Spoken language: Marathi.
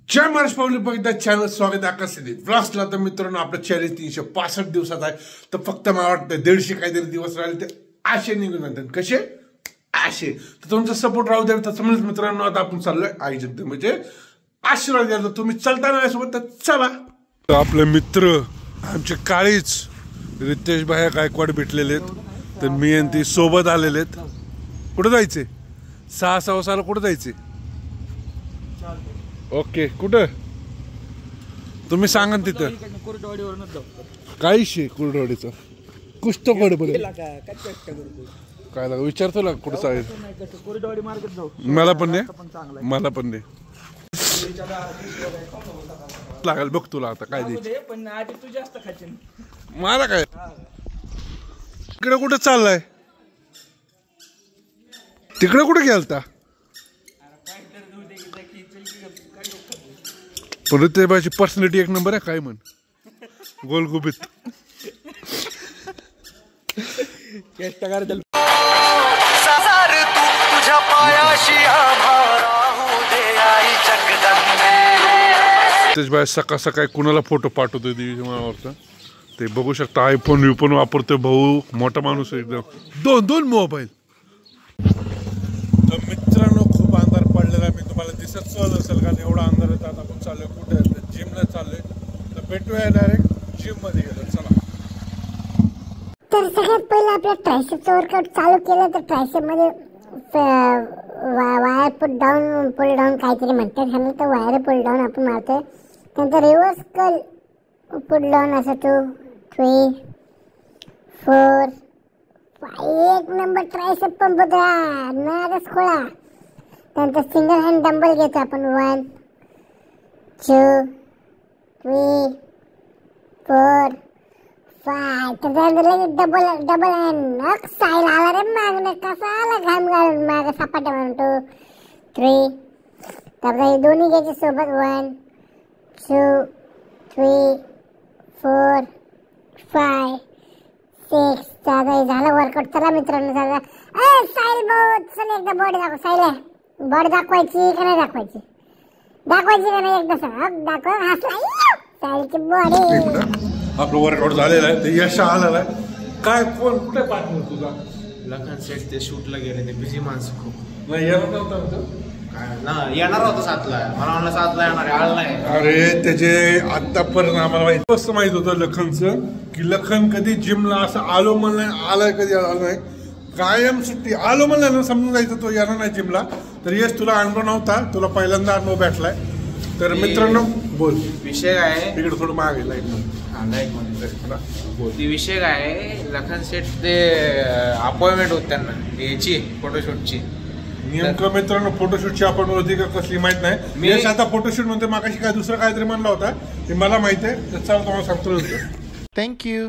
जय महाराष्ट्र पब्लिक बघितलं चॅनल स्वागत आहे आकाश व्लॉग्सला। तर मित्रांनो आपलं चॅलेंज 365 दिवसात आहे। तर फक्त मला वाटतं 150 काहीतरी दिवस राहिले ते आशे निघून जातात। कसे आशे तर तुमचा सपोर्ट राहू द्या। तर समज मित्रांनो आता आपण चाललोय आई जगते म्हणजे आशीर्वाद द्यायला। तुम्ही चलता माझ्यासोबत तर चला। आपले मित्र आमचे काळीच रितेश भाई गायकवाड भेटलेले आहेत। तर मी आणि ती सोबत आलेले आहेत। कुठं जायचे 6 साला कुठं जायचे? ओके कुठं तुम्ही सांगा तिथं काय शे कुर्डवाडीचा कुष्ट पडे काय लाग विचारतो लाग कुठं चालेल मला पण नाही लागेल बघ तुला आता काय द्यायचं मला काय तिकडे कुठं चाललाय तिकडे कुठे गेलता पण ते बायची पर्सनॅलिटी एक नंबर आहे काय म्हण गोलगुबीत तेच बाय सकाळ सकाळी कुणाला फोटो पाठवतोय दिवसा ते बघू शकता। आयफोन वापरतोय भाऊ मोठा माणूस एकदम दोन मोबाईल। तर मित्रांनो खूप अंधार पडलेला आहे। मी तुम्हाला दिसत सहज असेल कारण एवढा अंधार आहे। आता आपण चाललोय कुठे जिमला चाललोय। तर भेटूया डायरेक्ट जिम मध्ये गेलो चला। तर सगळ्यात पहिलं आपलं ट्रायसेप्सचं वर्कआउट चालू केलं। तर ट्रायसेप मध्ये वायर पुल डाऊन काहीतरी म्हणतात ह्याने। तर वायर पुल डाऊन आपण मारतोय। त्यानंतर रिव्हर्स कर्ल पुल डाऊन असं 2 3 4 एक नंबर ट्रायसेप पंप होता नागच खोळा। त्यानंतर सिंगल हँड डंबल घेतो आपण 1 2 3 4 5 तर त्यानंतर डबल हँड साईल आला रे मागणं कसा आला घाम घालून माग सपाट्या म्हणून 2 3 तर हे दोन्ही घ्यायचे सोबत 1 2 3 4 5 6 दादा झालं वर्कआउट। चला मित्रांनो चला साईल बहुत चल एकदा बॉडी दाखव। साईल बॉडी दाखवायची का नाही दाखवायची का नाही एकदा सांग दाखव हसला साईलची बॉडी। आपलं वर्कआउट झालेलं आहे। ते यश आलेलं आहे काय कोण कुठे पाठवलं तुझा लखन सेट ते शूटला गेले ते बिझी माणसं खूप नाही येणार नव्हतं काय ना येणार होतं 7ला मला म्हणलं 7ला येणार आळ नाही। अरे त्याचे आतापर्यंत आम्हाला मस्त माहित होतं लखनचं की लखन कधी जिमला असं आलो म्हणलं आलाय कधी आलो नाही कायम सुट्टी आलो म्हणलं ना समजून जायचं तो येणार नाही जिमला। तर यश तुला अनुभव नव्हता तुला पहिल्यांदा अनुभव भेटलाय। तर मित्रांनो बोल विषय काय इकडे थोडं मागे लाईट ती विषय काय लखन सेट ते अपॉइंटमेंट होत त्यांना याची फोटोशूटची नेमकं मित्रांनो फोटोशूटची आपण होती का कसली माहित नाही। मी आता फोटोशूट म्हणते मागाशी काय दुसरं काहीतरी म्हणला होता ते मला माहित आहे। तर चला तुम्हाला सांगतो थँक्यू।